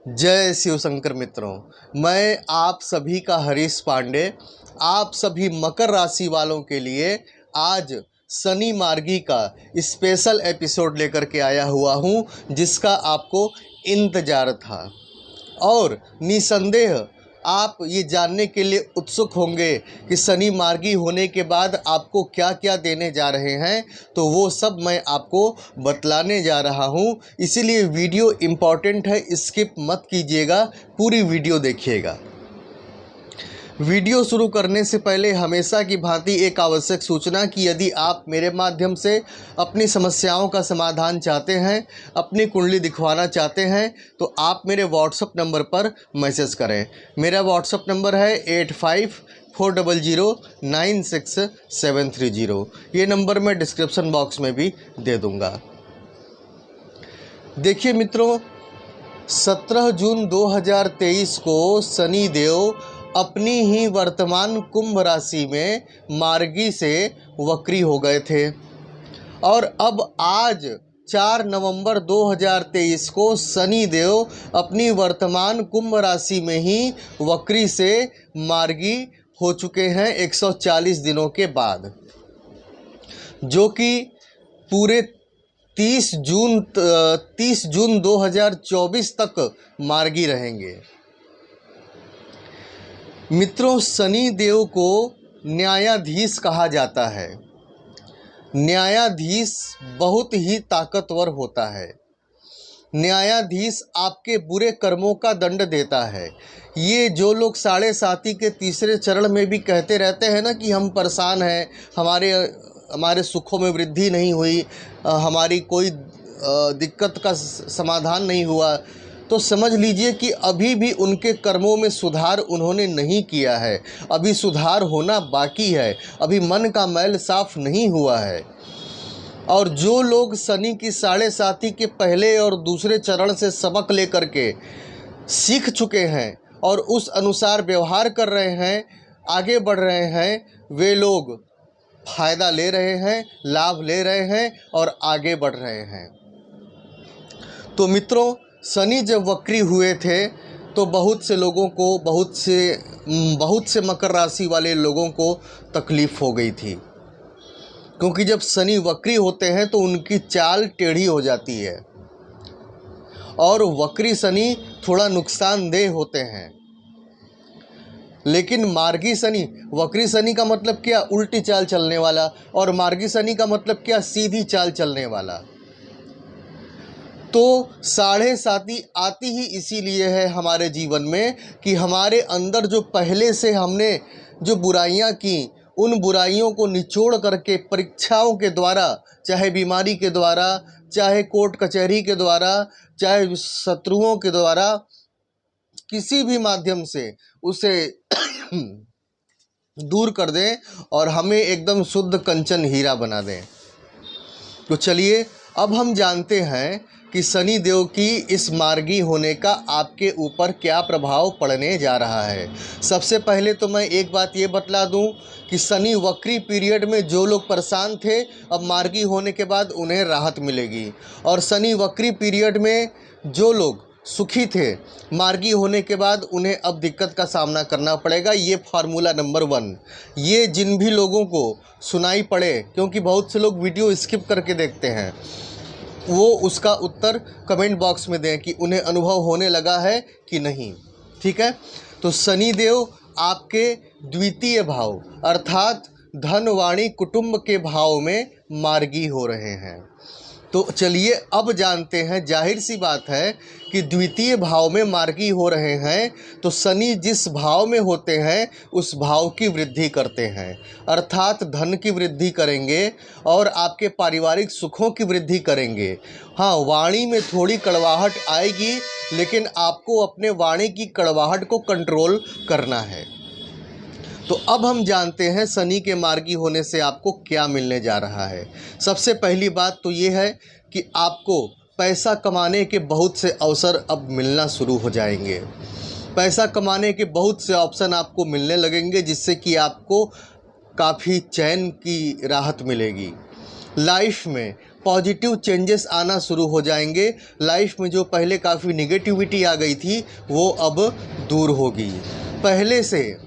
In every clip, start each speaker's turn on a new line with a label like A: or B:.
A: जय शिव शंकर मित्रों, मैं आप सभी का हरीश पांडे आप सभी मकर राशि वालों के लिए आज शनि मार्गी का स्पेशल एपिसोड लेकर के आया हुआ हूं, जिसका आपको इंतजार था। और निसंदेह आप ये जानने के लिए उत्सुक होंगे कि शनि मार्गी होने के बाद आपको क्या क्या देने जा रहे हैं, तो वो सब मैं आपको बतलाने जा रहा हूं। इसीलिए वीडियो इम्पॉर्टेंट है, स्किप मत कीजिएगा, पूरी वीडियो देखिएगा। वीडियो शुरू करने से पहले हमेशा की भांति एक आवश्यक सूचना कि यदि आप मेरे माध्यम से अपनी समस्याओं का समाधान चाहते हैं, अपनी कुंडली दिखवाना चाहते हैं, तो आप मेरे व्हाट्सएप नंबर पर मैसेज करें। मेरा व्हाट्सएप नंबर है 8540096730। ये नंबर मैं डिस्क्रिप्शन बॉक्स में भी दे दूँगा। देखिए मित्रों, 17 जून 2023 को शनि देव अपनी ही वर्तमान कुंभ राशि में मार्गी से वक्री हो गए थे और अब आज 4 नवंबर 2023 को शनि देव अपनी वर्तमान कुंभ राशि में ही वक्री से मार्गी हो चुके हैं 140 दिनों के बाद, जो कि पूरे 30 जून 2024 तक मार्गी रहेंगे। मित्रों, शनि देव को न्यायाधीश कहा जाता है। न्यायाधीश बहुत ही ताकतवर होता है। न्यायाधीश आपके बुरे कर्मों का दंड देता है। ये जो लोग साढ़े साती के तीसरे चरण में भी कहते रहते हैं ना कि हम परेशान हैं, हमारे सुखों में वृद्धि नहीं हुई, हमारी कोई दिक्कत का समाधान नहीं हुआ, तो समझ लीजिए कि अभी भी उनके कर्मों में सुधार उन्होंने नहीं किया है। अभी सुधार होना बाकी है, अभी मन का मैल साफ नहीं हुआ है। और जो लोग शनि की साढ़े साती के पहले और दूसरे चरण से सबक लेकर के सीख चुके हैं और उस अनुसार व्यवहार कर रहे हैं, आगे बढ़ रहे हैं, वे लोग फायदा ले रहे हैं, लाभ ले रहे हैं और आगे बढ़ रहे हैं। तो मित्रों, शनि जब वक्री हुए थे तो बहुत से लोगों को, बहुत से मकर राशि वाले लोगों को तकलीफ़ हो गई थी, क्योंकि जब शनि वक्री होते हैं तो उनकी चाल टेढ़ी हो जाती है और वक्री शनि थोड़ा नुकसानदेह होते हैं। लेकिन मार्गी शनि, वक्री शनि का मतलब क्या? उल्टी चाल चलने वाला, और मार्गी शनि का मतलब क्या? सीधी चाल चलने वाला। तो साढ़े साती आती ही इसीलिए है हमारे जीवन में कि हमारे अंदर जो पहले से हमने जो बुराइयां की, उन बुराइयों को निचोड़ करके परीक्षाओं के द्वारा, चाहे बीमारी के द्वारा, चाहे कोर्ट कचहरी के द्वारा, चाहे शत्रुओं के द्वारा, किसी भी माध्यम से उसे दूर कर दें और हमें एकदम शुद्ध कंचन हीरा बना दें। तो चलिए अब हम जानते हैं कि शनि देव की इस मार्गी होने का आपके ऊपर क्या प्रभाव पड़ने जा रहा है। सबसे पहले तो मैं एक बात ये बतला दूं कि शनि वक्री पीरियड में जो लोग परेशान थे, अब मार्गी होने के बाद उन्हें राहत मिलेगी। और शनि वक्री पीरियड में जो लोग सुखी थे, मार्गी होने के बाद उन्हें अब दिक्कत का सामना करना पड़ेगा। ये फार्मूला नंबर 1। ये जिन भी लोगों को सुनाई पड़े, क्योंकि बहुत से लोग वीडियो स्किप करके देखते हैं, वो उसका उत्तर कमेंट बॉक्स में दें कि उन्हें अनुभव होने लगा है कि नहीं। ठीक है, तो शनि देव आपके द्वितीय भाव अर्थात धन, वाणी, कुटुंब के भाव में मार्गी हो रहे हैं। तो चलिए अब जानते हैं, जाहिर सी बात है कि द्वितीय भाव में मार्गी हो रहे हैं तो शनि जिस भाव में होते हैं उस भाव की वृद्धि करते हैं, अर्थात धन की वृद्धि करेंगे और आपके पारिवारिक सुखों की वृद्धि करेंगे। हाँ, वाणी में थोड़ी कड़वाहट आएगी, लेकिन आपको अपने वाणी की कड़वाहट को कंट्रोल करना है। तो अब हम जानते हैं शनि के मार्गी होने से आपको क्या मिलने जा रहा है। सबसे पहली बात तो ये है कि आपको पैसा कमाने के बहुत से अवसर अब मिलना शुरू हो जाएंगे। पैसा कमाने के बहुत से ऑप्शन आपको मिलने लगेंगे, जिससे कि आपको काफ़ी चैन की राहत मिलेगी। लाइफ में पॉजिटिव चेंजेस आना शुरू हो जाएंगे। लाइफ में जो पहले काफ़ी निगेटिविटी आ गई थी वो अब दूर होगी। पहले से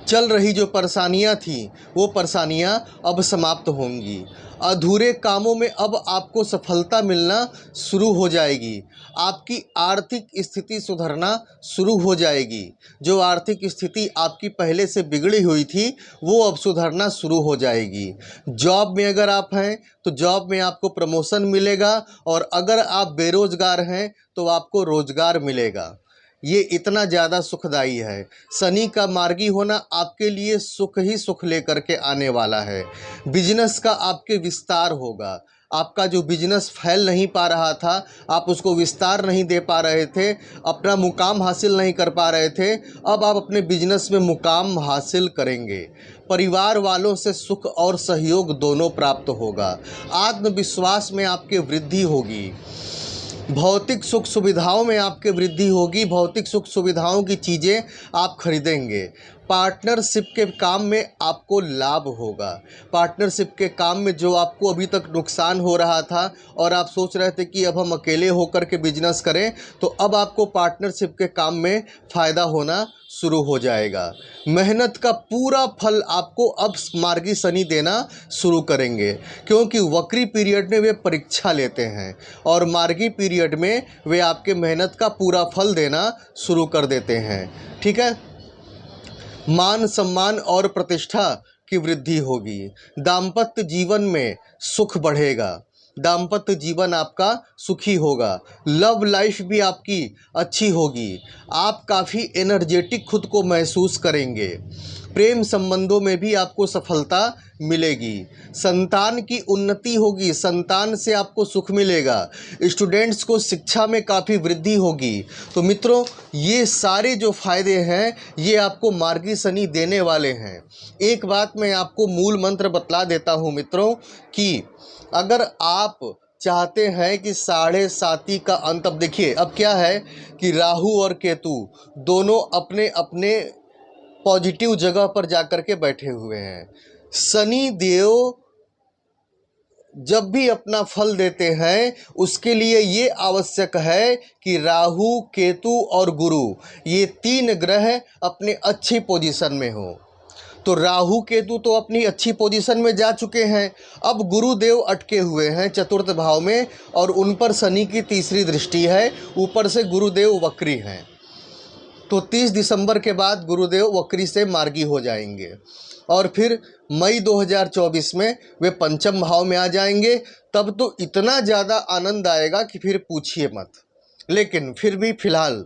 A: चल रही जो परेशानियां थी वो परेशानियां अब समाप्त होंगी। अधूरे कामों में अब आपको सफलता मिलना शुरू हो जाएगी। आपकी आर्थिक स्थिति सुधरना शुरू हो जाएगी। जो आर्थिक स्थिति आपकी पहले से बिगड़ी हुई थी वो अब सुधरना शुरू हो जाएगी। जॉब में अगर आप हैं तो जॉब में आपको प्रमोशन मिलेगा, और अगर आप बेरोजगार हैं तो आपको रोजगार मिलेगा। ये इतना ज़्यादा सुखदाई है। शनि का मार्गी होना आपके लिए सुख ही सुख लेकर के आने वाला है। बिजनेस का आपके विस्तार होगा। आपका जो बिजनेस फैल नहीं पा रहा था, आप उसको विस्तार नहीं दे पा रहे थे, अपना मुकाम हासिल नहीं कर पा रहे थे, अब आप अपने बिजनेस में मुकाम हासिल करेंगे। परिवार वालों से सुख और सहयोग दोनों प्राप्त होगा। आत्मविश्वास में आपके वृद्धि होगी। भौतिक सुख सुविधाओं में आपके वृद्धि होगी। भौतिक सुख सुविधाओं की चीज़ें आप खरीदेंगे। पार्टनरशिप के काम में आपको लाभ होगा। पार्टनरशिप के काम में जो आपको अभी तक नुकसान हो रहा था और आप सोच रहे थे कि अब हम अकेले होकर के बिजनेस करें, तो अब आपको पार्टनरशिप के काम में फ़ायदा होना शुरू हो जाएगा। मेहनत का पूरा फल आपको अब मार्गी शनि देना शुरू करेंगे, क्योंकि वक्री पीरियड में वे परीक्षा लेते हैं और मार्गी पीरियड में वे आपके मेहनत का पूरा फल देना शुरू कर देते हैं। ठीक है। मान सम्मान और प्रतिष्ठा की वृद्धि होगी। दाम्पत्य जीवन में सुख बढ़ेगा। दाम्पत्य जीवन आपका सुखी होगा। लव लाइफ भी आपकी अच्छी होगी। आप काफ़ी एनर्जेटिक खुद को महसूस करेंगे। प्रेम संबंधों में भी आपको सफलता मिलेगी। संतान की उन्नति होगी। संतान से आपको सुख मिलेगा। स्टूडेंट्स को शिक्षा में काफ़ी वृद्धि होगी। तो मित्रों, ये सारे जो फ़ायदे हैं ये आपको मार्गी शनि देने वाले हैं। एक बात मैं आपको मूल मंत्र बतला देता हूँ मित्रों, कि अगर आप चाहते हैं कि 7.5 का अंत, अब देखिए अब क्या है कि राहु और केतु दोनों अपने अपने पॉजिटिव जगह पर जाकर के बैठे हुए हैं। शनि देव जब भी अपना फल देते हैं उसके लिए ये आवश्यक है कि राहु, केतु और गुरु, ये 3 ग्रह अपने अच्छी पोजीशन में हो। तो राहु केतु तो अपनी अच्छी पोजीशन में जा चुके हैं, अब गुरुदेव अटके हुए हैं चतुर्थ भाव में, और उन पर शनि की तीसरी दृष्टि है। ऊपर से गुरुदेव वक्री हैं, तो 30 दिसंबर के बाद गुरुदेव वक्री से मार्गी हो जाएंगे, और फिर मई 2024 में वे पंचम भाव में आ जाएंगे। तब तो इतना ज़्यादा आनंद आएगा कि फिर पूछिए मत। लेकिन फिर भी फ़िलहाल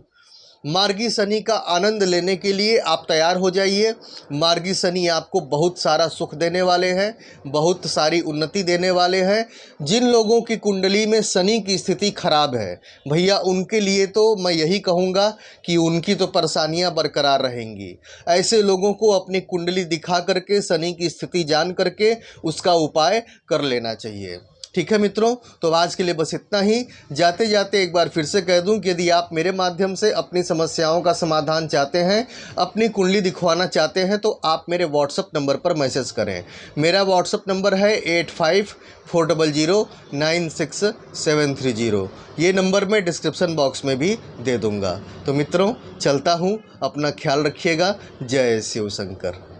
A: मार्गी शनि का आनंद लेने के लिए आप तैयार हो जाइए। मार्गी शनि आपको बहुत सारा सुख देने वाले हैं, बहुत सारी उन्नति देने वाले हैं। जिन लोगों की कुंडली में शनि की स्थिति खराब है भैया, उनके लिए तो मैं यही कहूँगा कि उनकी तो परेशानियाँ बरकरार रहेंगी। ऐसे लोगों को अपनी कुंडली दिखा करके शनि की स्थिति जान करके उसका उपाय कर लेना चाहिए। ठीक है मित्रों, तो आज के लिए बस इतना ही। जाते जाते एक बार फिर से कह दूं कि यदि आप मेरे माध्यम से अपनी समस्याओं का समाधान चाहते हैं, अपनी कुंडली दिखवाना चाहते हैं, तो आप मेरे व्हाट्सअप नंबर पर मैसेज करें। मेरा व्हाट्सअप नंबर है 8540096730। ये नंबर मैं डिस्क्रिप्शन बॉक्स में भी दे दूँगा। तो मित्रों, चलता हूँ, अपना ख्याल रखिएगा। जय शिव शंकर।